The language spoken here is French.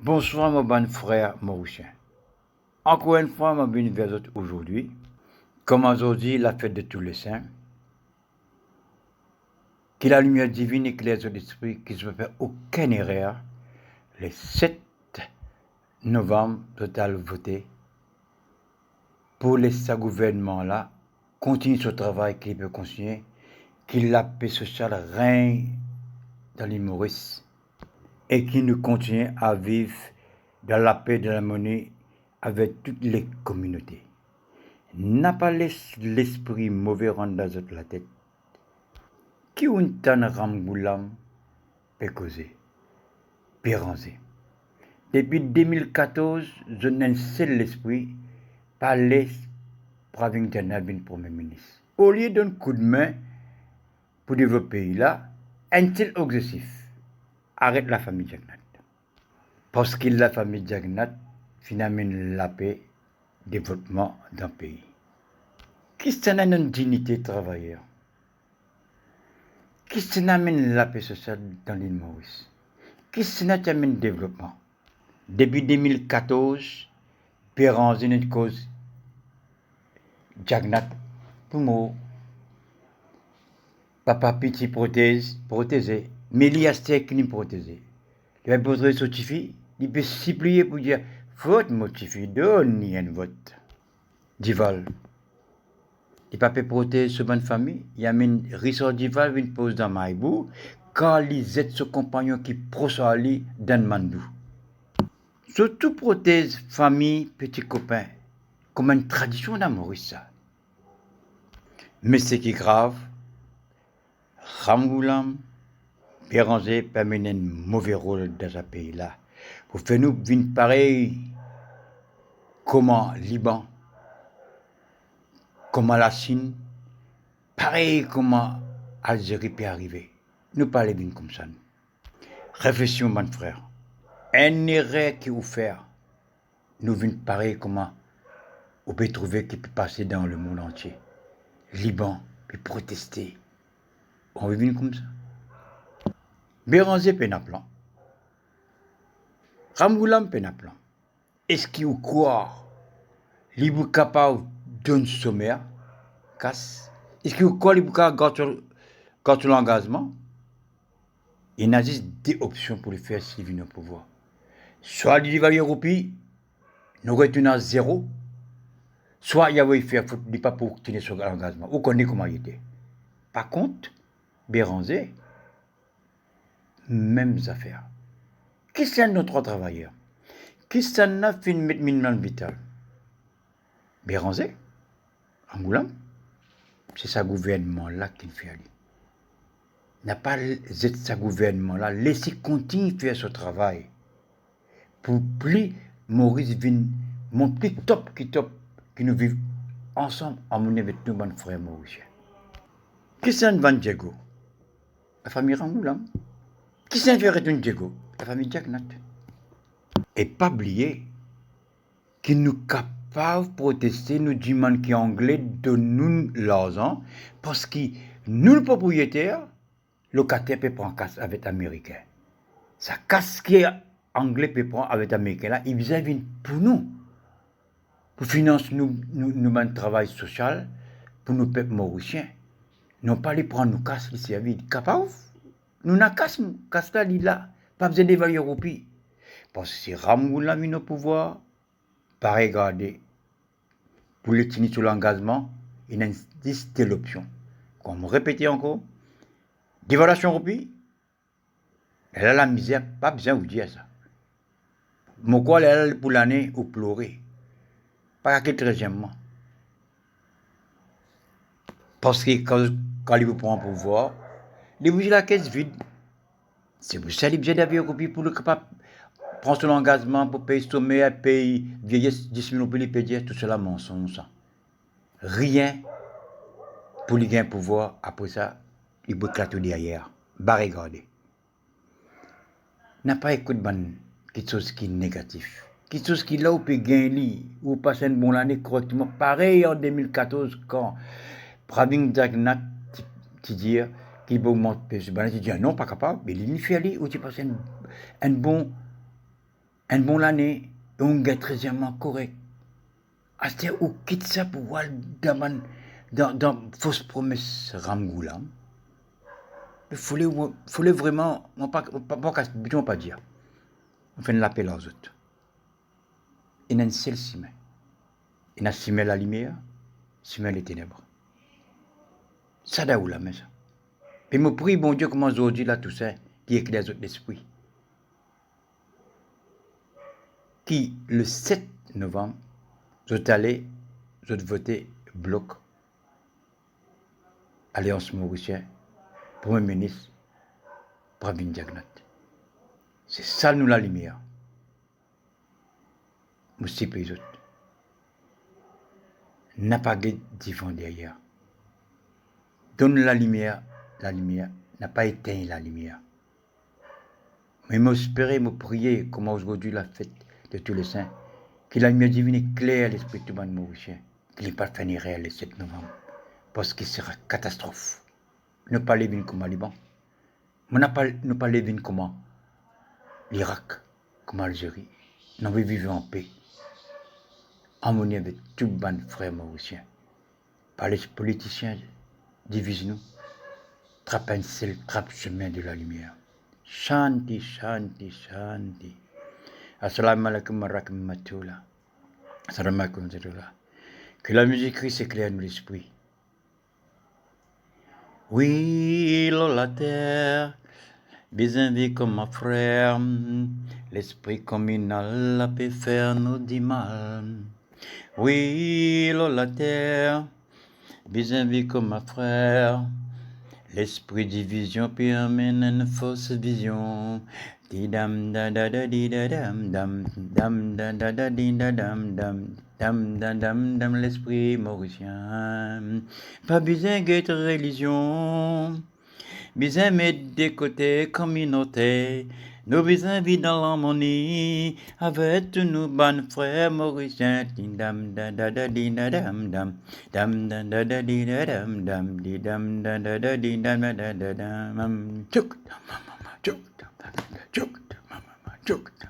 Bonsoir mon bon frère mauricien. Encore une fois, je suis vers vous aujourd'hui. Comme aujourd'hui, la fête de tous les saints. Que la lumière divine éclaire sur l'esprit, qu'il ne se fait aucune erreur. Le 7 novembre, total voté. Pour ce gouvernement-là, continue ce travail qu'il peut continuer. Que la paix sociale règne dans l'île Maurice. Et qu'il nous continue à vivre dans la paix de la monnaie avec toutes les communautés. N'a pas laissé l'esprit mauvais rendre dans la tête. Qui un tan ramboulam peut causer, péranzer. Depuis 2014, je n'ai seul l'esprit par les Pravin Janabin Premier ministre. Au lieu d'un coup de main pour développer le pays-là, un tel objectif arrête la famille Jagnat. Parce que la famille Jagnat finalement la paix, développement d'un pays. Qui s'en a une dignité travailleur? Qui s'en amène la paix sociale dans l'île Maurice? Qui s'en amène le développement? Depuis 2014, Pérange une cause Jagnat pour moi. Papa petit protégé, mais il y a une protégé. Il va poser ce tifi, il peut s'y plier pour dire vote motifi, donne un vote. Dival. Il papa protéger ce bonne famille, il y a une ressort Dival, une pose dans Maïbou, quand ils aident ce compagnon qui prosali dans Mandou. Surtout protège famille, petits copains, comme une tradition dans Maurice. Mais ce qui est grave, Ramgoulam, Béranger permet un mauvais rôle dans ce pays-là. Pour faire nous vivre pareil, comme Liban, comme la Chine, pareil comme Algérie peut arriver. Nous parlons bien comme ça. Réflexion, mon frère. Un erreur qui vous fait, nous vivons pareil comme on peut trouver qui peut passer dans le monde entier. Liban peut protester. On vit comme ça. Béranger Pénaplan. Ramgoulam Pénaplan. Est-ce qu'il vous croit libre capable d'un sommaire? Casse. Est-ce qu'il vous croit libre capable de l'engagement? Il y a juste deux options pour le faire s'il vient au pouvoir. Soit il va y Europe, nous retournons à zéro, soit il y a faire faute, pas pour tenir sur l'engagement. Vous connaissez comment il était. Par contre, Béranger, mêmes affaires. Qui sont notre travailleurs? Qui s'en a fait mettre minimum vital? Béranger, Angoulême, c'est ce gouvernement-là qui fait aller. N'a pas ce gouvernement-là laissé continuer à faire ce travail. Pour plus Maurice vienne mon plus top qui nous vivent ensemble en monnaie avec nos bons frères mauriciens. Qui s'en Van Diego? La famille Angoulême. Qui s'en fait Van Diego? La famille Jagnat. Et pas oublier qu'ils nous capables de protester, nous demandent qui anglais de nous l'argent parce que nous, le propriétaire, locataire peut prendre casse avec américain. Ça casse qui est anglais peut prendre avec américain là, ils viennent pour nous, pour financer nous un travail social pour nos peuples mauriciens. Non pas les prendre nous casse les services. Capable, nous n'a casse là, pas besoin d'évaluer Europe. Parce que si Ramoula a mis au pouvoir, pas regarder pour le tenir sur l'engagement, il existe l'option. Comme répéter encore, dévaluation Europe. Elle a la misère, pas besoin de vous dire ça. Mon quoi, elle a pour l'année ou pleurer. Pas que 13e mois. Parce que quand il vous prend le pouvoir, il vous dit la caisse vide. C'est pour ça qu'il besoin d'avoir Europe pour le capable prendre son engagement pour payer sommaire, payer vieillesse, 10 000 pour les payer, tout cela mensonge. Rien pour lui gagner pouvoir. Après ça, il peut éclater derrière. Bah regarder. N'a pas écouté quelque chose qui est négatif. Quelque chose qui là où peut gagner, ou passer une bonne année correctement. Pareil en 2014 quand Pravin Jagnat tu dit qu'il peut augmenter ce balance, tu dis non pas capable, mais il fait aller ou tu passes un bon un bon l'année, et on gagne très correct. C'est-à-dire, on quitte ça pour voir dans fausse promesse Ramgoulam. Il fallait vraiment, on pas dire. On fait l'appel aux autres. Il y a un seul ciment. Il y a ciment la lumière, ciment les ténèbres. Ça da où la maison. Et me prie, bon Dieu, comment aujourd'hui là tout ça, qui éclaire les autres l'esprit. Qui, le 7 novembre, vous allez, vous voter bloc Alliance Mauricienne, Premier ministre, Pravin Jagnat. C'est ça nous la lumière. Nous six les autres. N'a pas de divan derrière. Donne la lumière n'a pas éteint la lumière. Mais m'espérer, me prier, comme aujourd'hui la fête de tous les saints, que la lumière divine éclaire l'esprit de monde mauricien, qu'il n'est pas réel le 7 novembre, parce qu'il sera catastrophe. Ne pas les comme Liban, ne pas les comme l'Irak, comme l'Algérie. Nous vivons en paix, en harmonie avec tous les frères mauriciens. Par les politiciens, divisent-nous, trappe un seul trappe chemin de la lumière. Shanti, Shanti, Shanti. Assalamu alaikum wa rahmatullah. Assalamu alaikum wa rahmatullah. Que la musique Christ éclaire nous l'esprit. Oui, la terre, bien vie comme ma frère, l'esprit communal a pu faire nous du mal. Oui, la terre, bien vie comme ma frère, l'esprit division peut amener une fausse vision. Dam da da da di da dam dam dam da da da di da dam dam dam dam dam dam l'esprit mauricien. Pas besoin d'être religion, besoin mettre de côté communauté. Nous besoin vivre dans l'harmonie avec tous nos bons frères mauriciens. Dam da da da di da dam dam dam da da da di da dam dam di dam da da da di da da da da dam. Chuk chuk chuk.